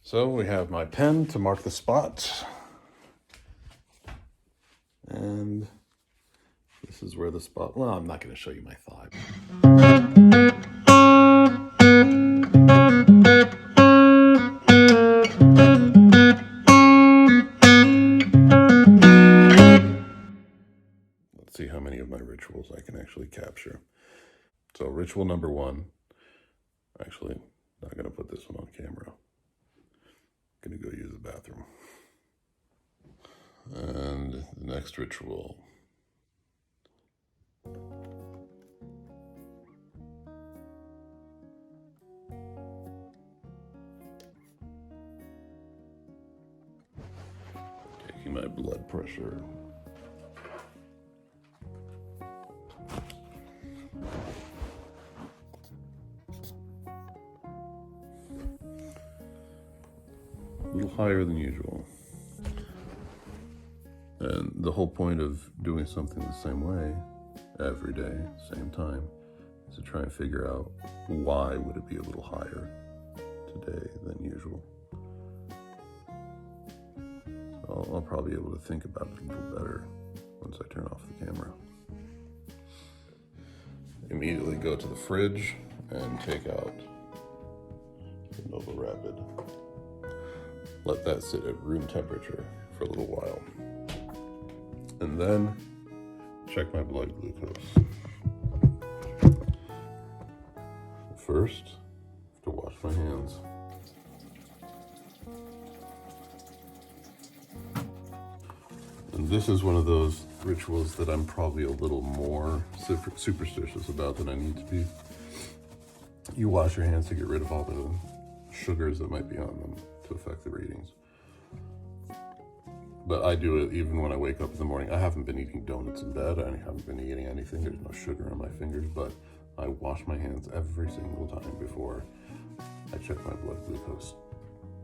So we have my pen to mark the spot. And this is where the spot, well, I'm not going to show you my thigh. Let's see how many of my rituals I can actually capture. So ritual number 1, actually, not going to put this one on camera. I'm going to go use the bathroom. And the next ritual. Taking my blood pressure. A little higher than usual. And the whole point of doing something the same way every day, same time, is to try and figure out why would it be a little higher today than usual. I'll probably be able to think about it a little better once I turn off the camera. Immediately go to the fridge and take out the Nova Rapid. Let that sit at room temperature for a little while. And then check my blood glucose. First, I have to wash my hands. And this is one of those rituals that I'm probably a little more superstitious about than I need to be. You wash your hands to get rid of all the sugars that might be on them to affect the readings. But I do it even when I wake up in the morning. I haven't been eating donuts in bed. I haven't been eating anything. There's no sugar on my fingers, but I wash my hands every single time before I check my blood glucose.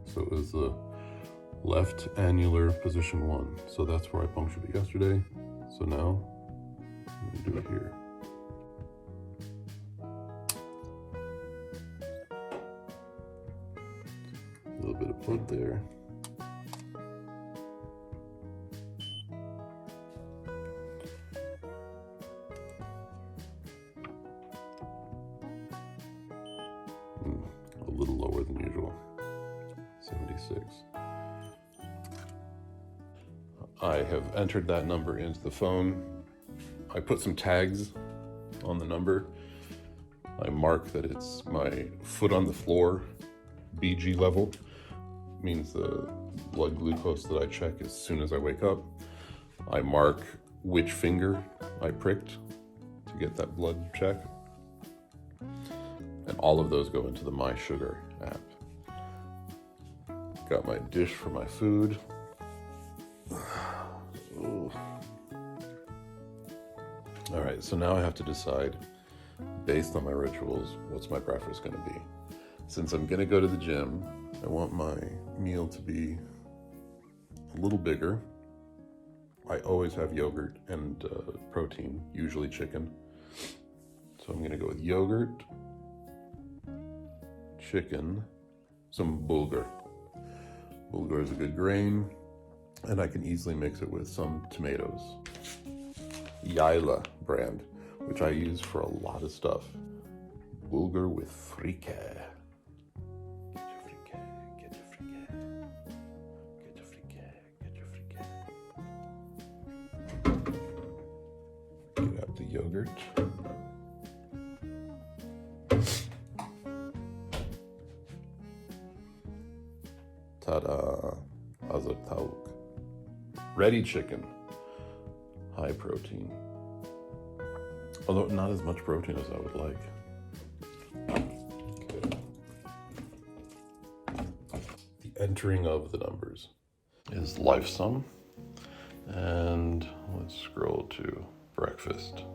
So it was the left annular position 1. So that's where I punctured it yesterday. So now I'm gonna do it here. A little bit of blood there. A little lower than usual, 76. I have entered that number into the phone. I put some tags on the number. I mark that it's my foot on the floor, BG level. Means the blood glucose that I check as soon as I wake up. I mark which finger I pricked to get that blood check. And all of those go into the My Sugar app. Got my dish for my food. All right, so now I have to decide, based on my rituals, what's my breakfast gonna be. Since I'm gonna go to the gym, I want my meal to be a little bigger. I always have yogurt and protein, usually chicken. So I'm gonna go with yogurt, chicken, some bulgur. Bulgur is a good grain, and I can easily mix it with some tomatoes. Yaila brand, which I use for a lot of stuff. Bulgur with frike. Get your frike. Get out the yogurt. Ta-da! Azot tauk. Ready chicken. High protein. Although not as much protein as I would like. Okay. The entering of the numbers is lifesum. And let's scroll to breakfast.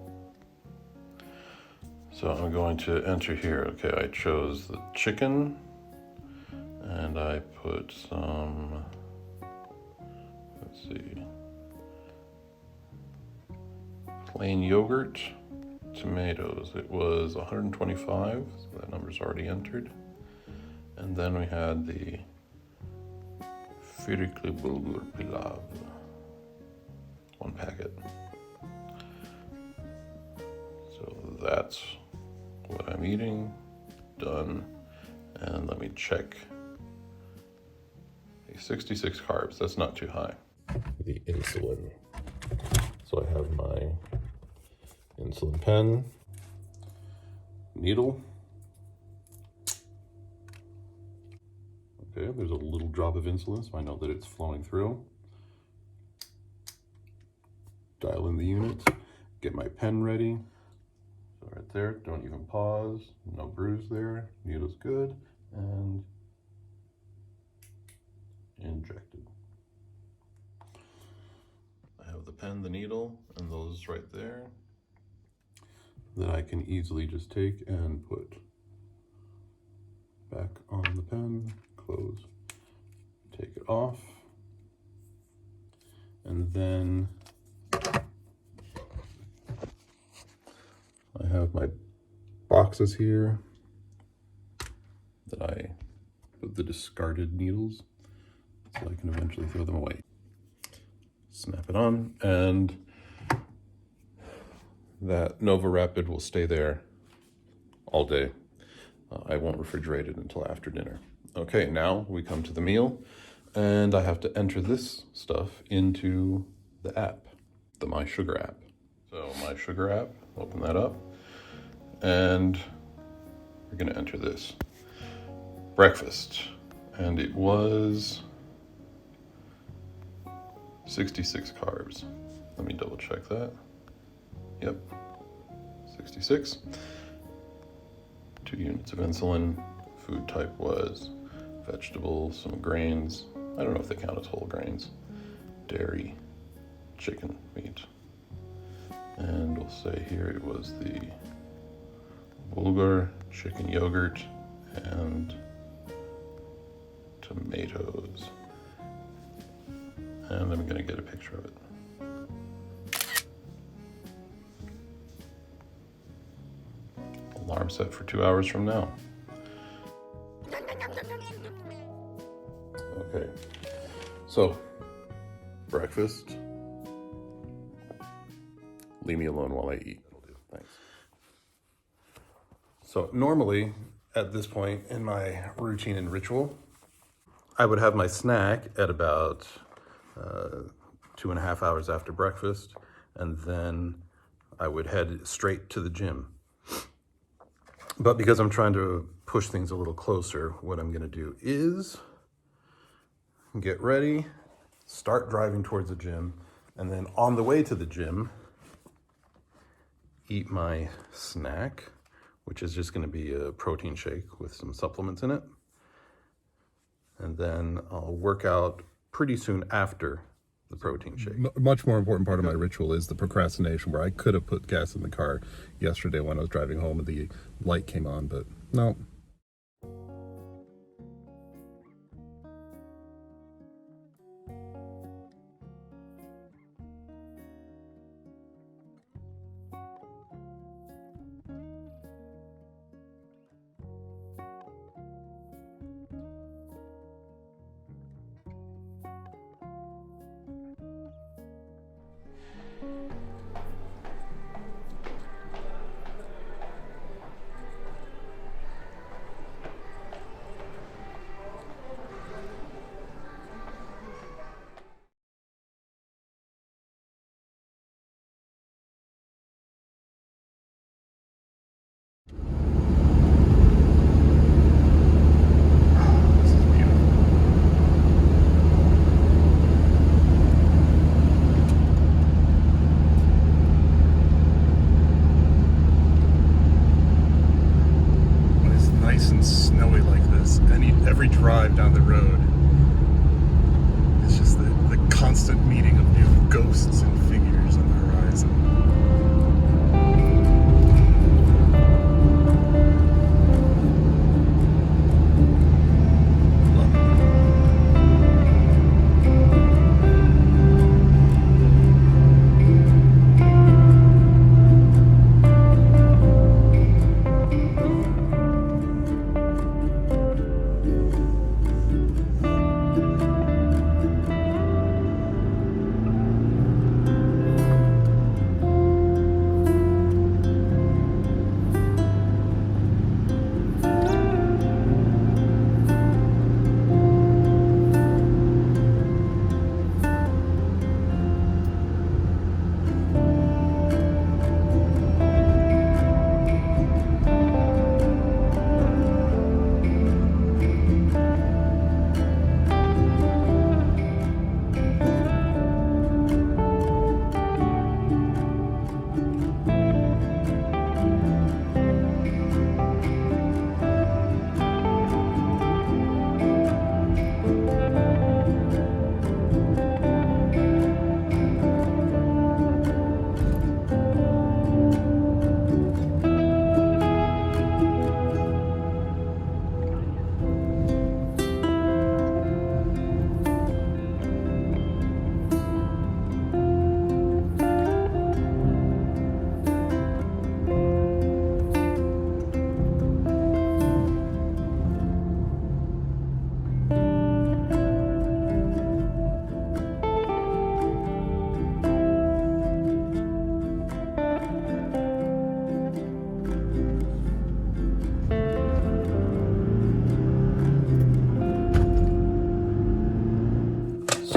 So I'm going to enter here. Okay, I chose the chicken. And I put some, let's see, plain yogurt, tomatoes. It was 125, so that number's already entered. And then we had the Firikli bulgur pilav. 1 packet. So that's what I'm eating. Done. And let me check. 66 carbs, that's not too high. The insulin. So I have my insulin pen, needle. Okay, there's a little drop of insulin, so I know that it's flowing through. Dial in the units, get my pen ready. So right there, don't even pause, no bruise there, needle's good, and injected. I have the pen, the needle, and those right there that I can easily just take and put back on the pen, close, take it off, and then I have my boxes here that I put the discarded needles so I can eventually throw them away. Snap it on, and that Nova Rapid will stay there all day. I won't refrigerate it until after dinner. Okay, now we come to the meal, and I have to enter this stuff into the app, the My Sugar app. So My Sugar app, open that up, and we're gonna enter this. Breakfast, and it was 66 carbs. Let me double check that. Yep, 66. 2 units of insulin. Food type was vegetables, some grains. I don't know if they count as whole grains. Dairy, chicken, meat. And we'll say here it was the bulgur, chicken yogurt, and tomatoes. And I'm gonna get a picture of it. Alarm set for 2 hours from now. Okay, so breakfast. Leave me alone while I eat. Thanks. So normally at this point in my routine and ritual, I would have my snack at about 2.5 hours after breakfast, and then I would head straight to the gym. But because I'm trying to push things a little closer, what I'm gonna do is get ready, start driving towards the gym, and then on the way to the gym, eat my snack, which is just gonna be a protein shake with some supplements in it. And then I'll work out pretty soon after the protein shake. Much more important part of my ritual is the procrastination, where I could have put gas in the car yesterday when I was driving home and the light came on, but no. Every drive down the road, it's just the constant meeting of new ghosts and figures on the horizon.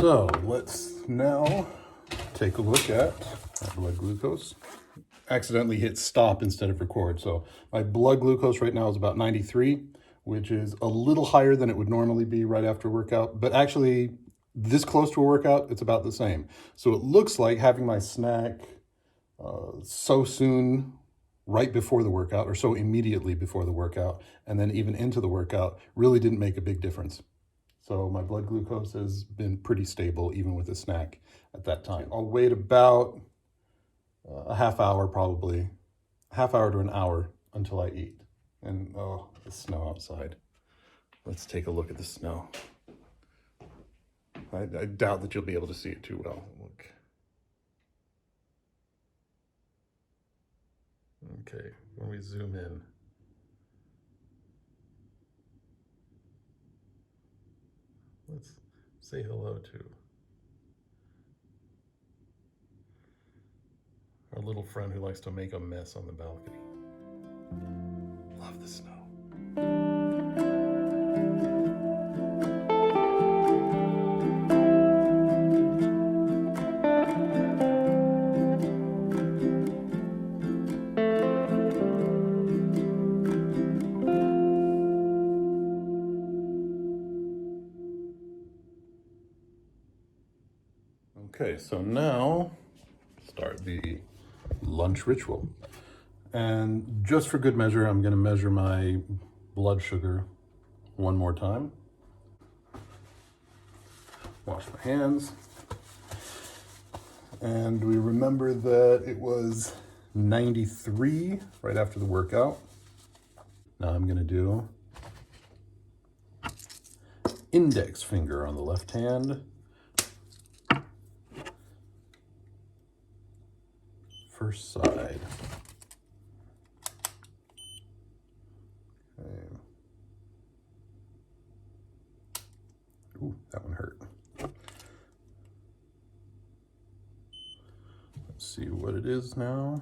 So let's now take a look at my blood glucose. Accidentally hit stop instead of record. So my blood glucose right now is about 93, which is a little higher than it would normally be right after a workout. But actually, this close to a workout, it's about the same. So it looks like having my snack so soon right before the workout, or so immediately before the workout, and then even into the workout, really didn't make a big difference. So my blood glucose has been pretty stable even with a snack at that time. I'll wait about a half hour, probably a half hour to an hour until I eat. And oh, the snow outside. Let's take a look at the snow. I doubt that you'll be able to see it too well. Look. Okay, when we zoom in. Let's say hello to our little friend who likes to make a mess on the balcony. Love the snow. Okay, so now start the lunch ritual. And just for good measure, I'm going to measure my blood sugar one more time. Wash my hands. And we remember that it was 93 right after the workout. Now I'm going to do index finger on the left hand. First side. Okay. Ooh, that one hurt. Let's see what it is now.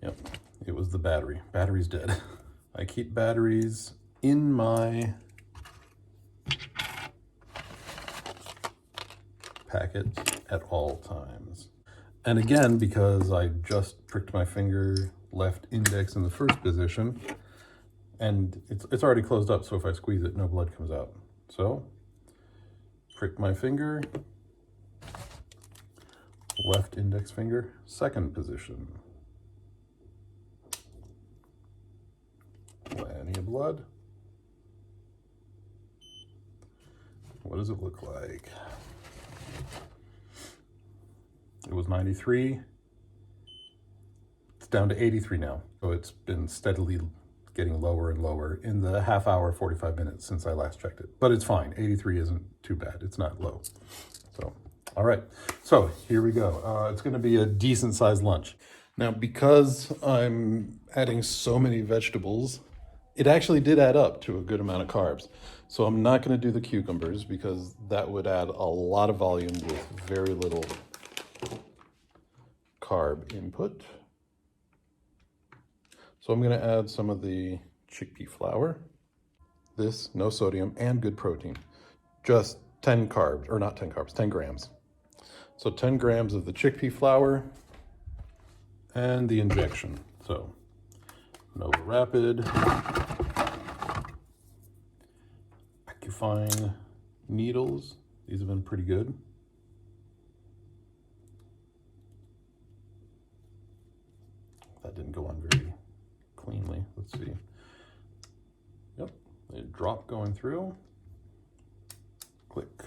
Yep, it was the battery. Battery's dead. I keep batteries in my packet at all times. And again, because I just pricked my finger, left index in the first position, and it's already closed up, so if I squeeze it, no blood comes out. So, prick my finger, left index finger, second position. Plenty of blood. What does it look like? It was 93. It's down to 83 now. So it's been steadily getting lower and lower in the half hour, 45 minutes since I last checked it. But it's fine. 83 isn't too bad. It's not low. So, all right. So here we go. It's going to be a decent sized lunch. Now, because I'm adding so many vegetables, it actually did add up to a good amount of carbs. So I'm not going to do the cucumbers because that would add a lot of volume with very little carb input. So I'm going to add some of the chickpea flour. This, no sodium and good protein. Just 10 carbs, or not 10 carbs, 10 grams. So 10 grams of the chickpea flour and the injection. So Nova Rapid, Accufine needles. These have been pretty good. That didn't go on very cleanly. Let's see. Yep, a drop going through. Click.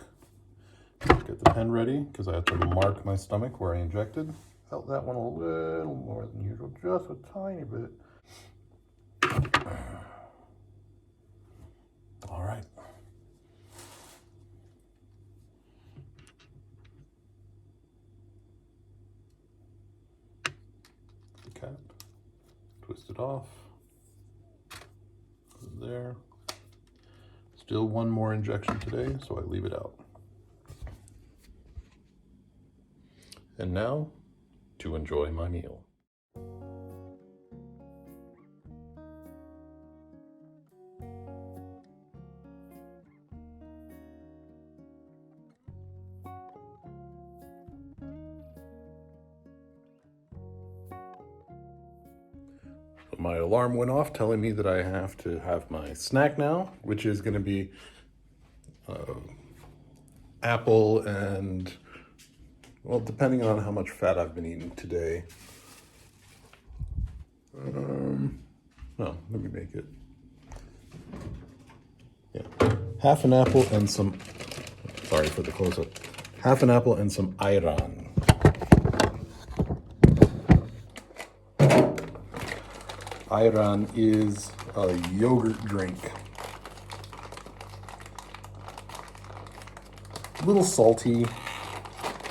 Get the pen ready because I have to mark my stomach where I injected. Felt that one a little more than usual, just a tiny bit. All right. The cap. Twist it off. Put it there. Still one more injection today, so I leave it out. And now, to enjoy my meal. My alarm went off telling me that I have to have my snack now, which is going to be apple and, well, depending on how much fat I've been eating today. No, let me make it. Yeah, half an apple and some, sorry for the close-up, half an apple and some ayran. Ayran is a yogurt drink. A little salty,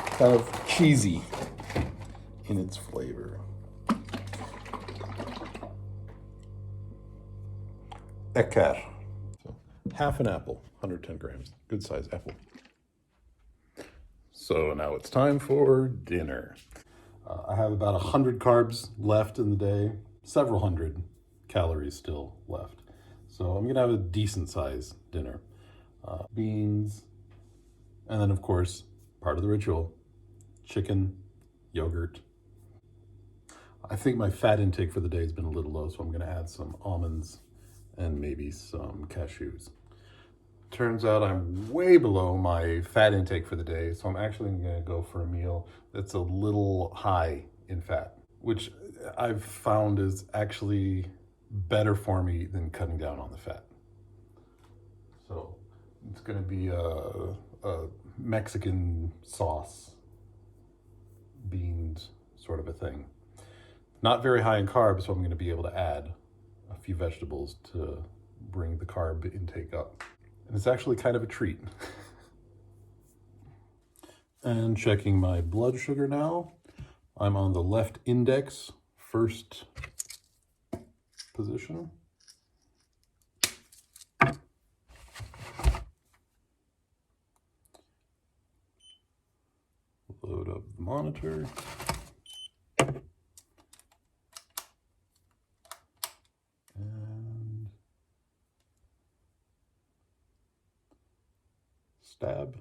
kind of cheesy in its flavor. Ekar. So half an apple, 110 grams, good size apple. So now it's time for dinner. I have about 100 carbs left in the day, several hundred calories still left. So I'm gonna have a decent size dinner. Beans, and then of course, part of the ritual, chicken, yogurt. I think my fat intake for the day has been a little low, so I'm gonna add some almonds and maybe some cashews. Turns out I'm way below my fat intake for the day, so I'm actually gonna go for a meal that's a little high in fat, which I've found is actually better for me than cutting down on the fat. So it's gonna be a Mexican sauce, beans sort of a thing. Not very high in carbs, so I'm gonna be able to add a few vegetables to bring the carb intake up. And it's actually kind of a treat. And checking my blood sugar now. I'm on the left index, first position. Load up the monitor. And stab.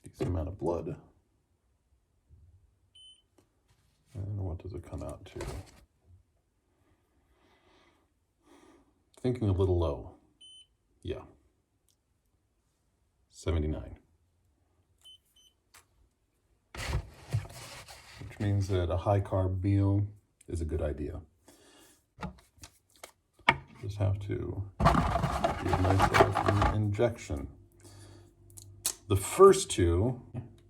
Decent amount of blood. And what does it come out to? Thinking a little low. Yeah. 79. Which means that a high carb meal is a good idea. Just have to give myself an injection. The first two,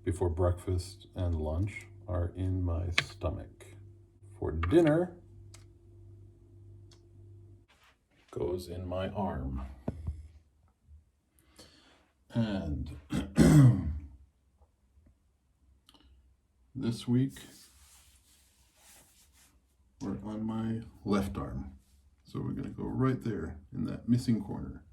before breakfast and lunch, are in my stomach. For dinner, goes in my arm. And this week, we're on my left arm. So we're gonna go right there in that missing corner.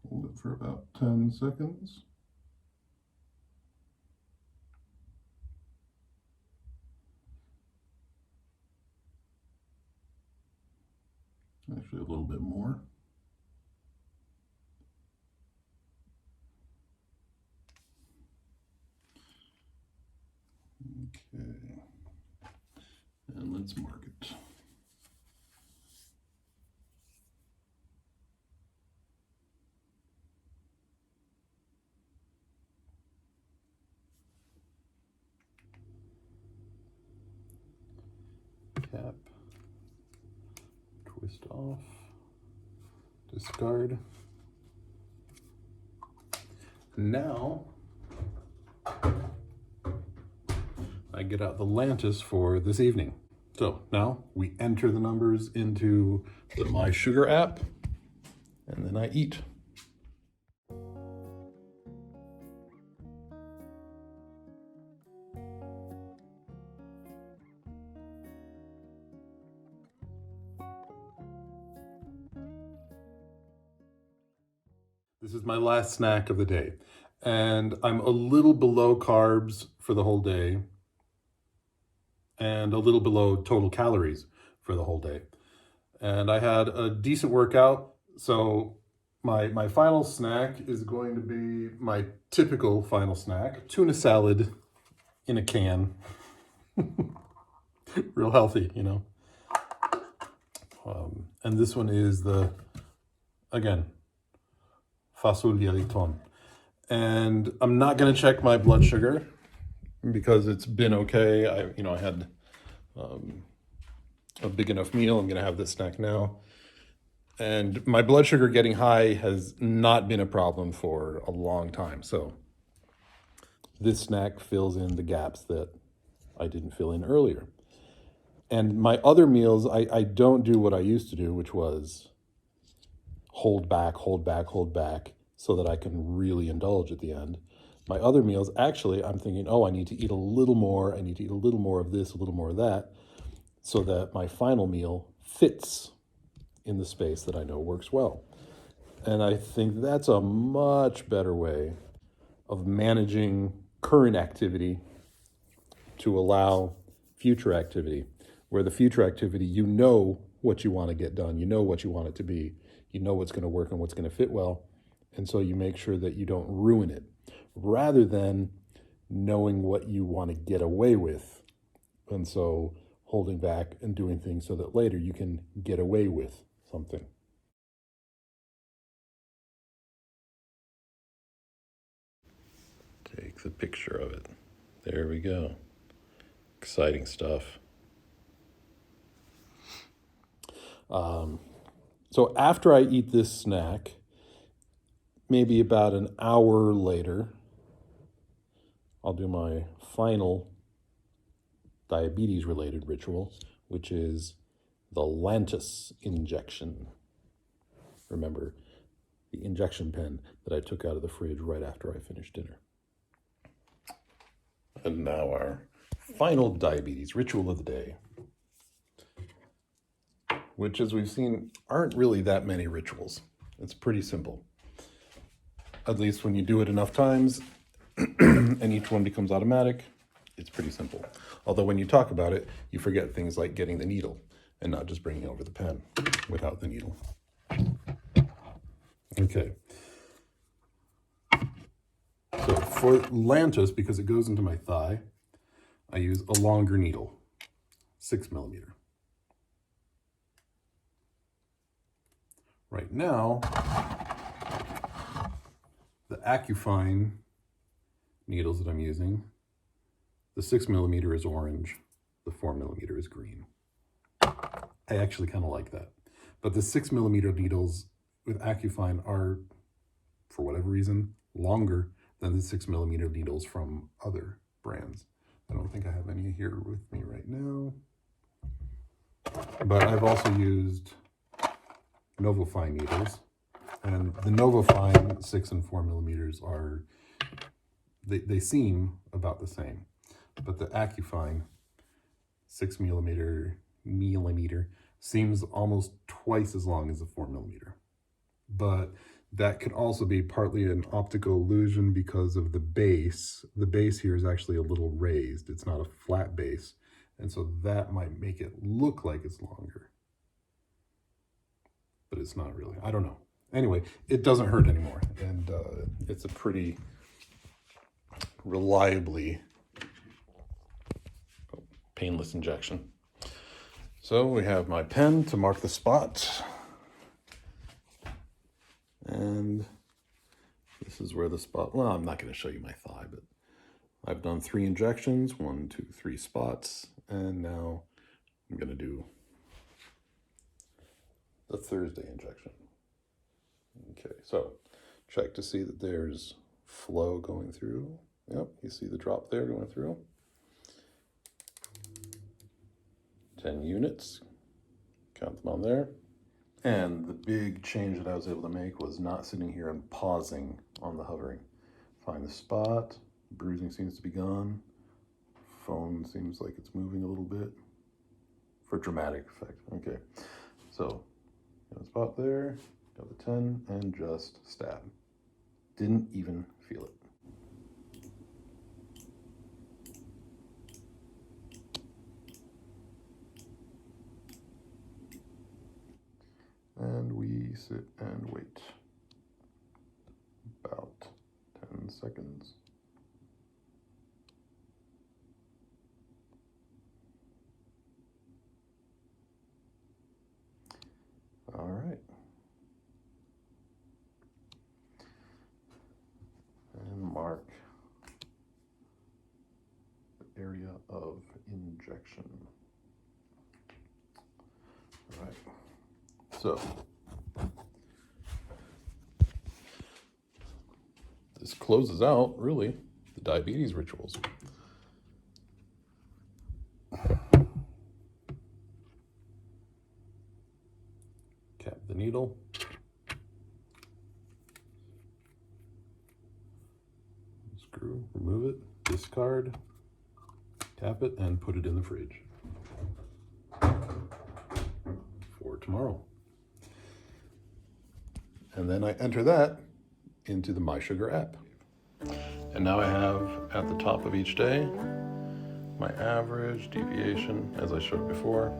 Hold it for about 10 seconds. Actually, a little bit more. Okay, and let's mark it. Cap, twist off, discard. Now, I get out the Lantus for this evening. So now we enter the numbers into the My Sugar app, and then I eat. This is my last snack of the day, and I'm a little below carbs for the whole day and a little below total calories for the whole day. And I had a decent workout, so My final snack is going to be my typical final snack. Tuna salad in a can. Real healthy, you know. And this one is the, again, fasulya riton. And I'm not going to check my blood sugar because it's been okay. I had a big enough meal. I'm going to have this snack now. And my blood sugar getting high has not been a problem for a long time. So this snack fills in the gaps that I didn't fill in earlier. And my other meals, I don't do what I used to do, which was hold back, so that I can really indulge at the end. My other meals, actually, I'm thinking, oh, I need to eat a little more. I need to eat a little more of this, a little more of that, so that my final meal fits in the space that I know works well. And I think that's a much better way of managing current activity to allow future activity, where the future activity, you know what you want to get done, you know what you want it to be, you know what's going to work and what's going to fit well, and so you make sure that you don't ruin it, rather than knowing what you want to get away with, and so holding back and doing things so that later you can get away with something. Take the picture of it. There we go. Exciting stuff. So after I eat this snack, maybe about an hour later, I'll do my final diabetes-related ritual, which is the Lantus injection. Remember, the injection pen that I took out of the fridge right after I finished dinner. And now our final diabetes ritual of the day, which, as we've seen, aren't really that many rituals. It's pretty simple. At least when you do it enough times and each one becomes automatic, it's pretty simple. Although when you talk about it, you forget things like getting the needle and not just bringing over the pen without the needle. Okay. So for Lantus, because it goes into my thigh, I use a longer needle, 6 millimeter. Right now, the AccuFine needles that I'm using, the 6 millimeter is orange, the 4 millimeter is green. I actually kind of like that. But the 6 millimeter needles with AccuFine are, for whatever reason, longer than the 6 millimeter needles from other brands. I don't think I have any here with me right now. But I've also used NovoFine needles. And the NovoFine 6 and 4 millimeters are, they seem about the same. But the AccuFine 6 millimeter seems almost twice as long as the 4 millimeter. But that could also be partly an optical illusion because of the base. The base here is actually a little raised. It's not a flat base. And so that might make it look like it's longer. But it's not really. I don't know. Anyway, it doesn't hurt anymore. And it's a pretty reliably painless injection. So we have my pen to mark the spot. And this is where the spot, well, I'm not going to show you my thigh, but I've done 3 injections, 1, 2, 3 spots. And now I'm going to do the Thursday injection. Okay, so check to see that there's flow going through. Yep, you see the drop there going through. 10 units, count them on there. And the big change that I was able to make was not sitting here and pausing on the hovering. Find the spot, bruising seems to be gone. Phone seems like it's moving a little bit for dramatic effect. Okay, so got a spot there, got the 10, and just stab. Didn't even feel it. And we sit and wait. seconds. All right. And mark the area of injection. All right. So this closes out, really, the diabetes rituals. Cap the needle. Screw, remove it, discard, cap it, and put it in the fridge for tomorrow. And then I enter that into the My Sugar app. And now I have at the top of each day my average deviation, as I showed before.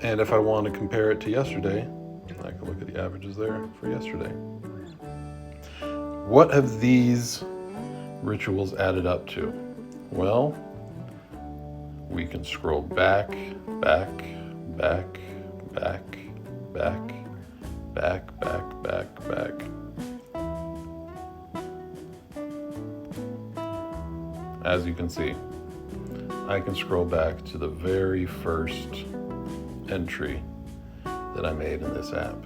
And if I want to compare it to yesterday, I can look at the averages there for yesterday. What have these rituals added up to? Well, we can scroll back, back, back, back, back, back, back, back, back. As you can see, I can scroll back to the very first entry that I made in this app.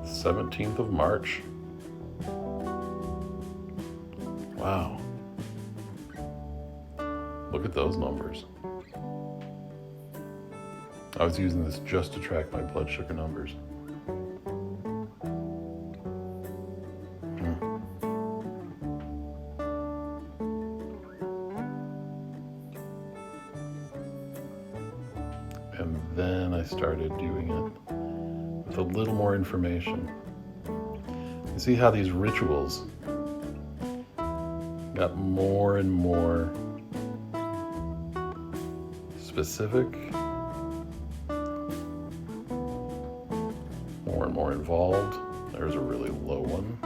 17th of March. Wow. Look at those numbers. I was using this just to track my blood sugar numbers. And then I started doing it with a little more information. You see how these rituals got more and more specific, more and more involved. There's a really low one.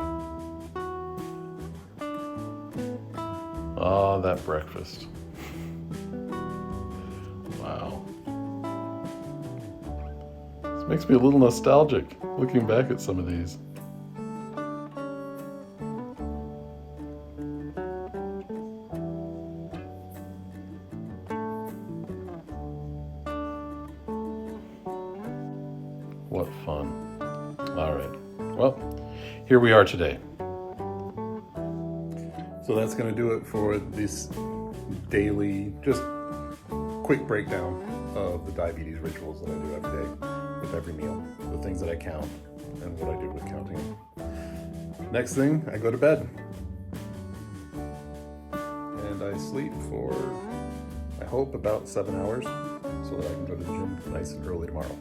Ah, that breakfast. Wow. This makes me a little nostalgic looking back at some of these. What fun. All right. Well, here we are today. So that's going to do it for this daily, just quick breakdown of the diabetes rituals that I do every day with every meal, the things that I count and what I do with counting. Next thing, I go to bed. And I sleep for, I hope, about 7 hours so that I can go to the gym nice and early tomorrow.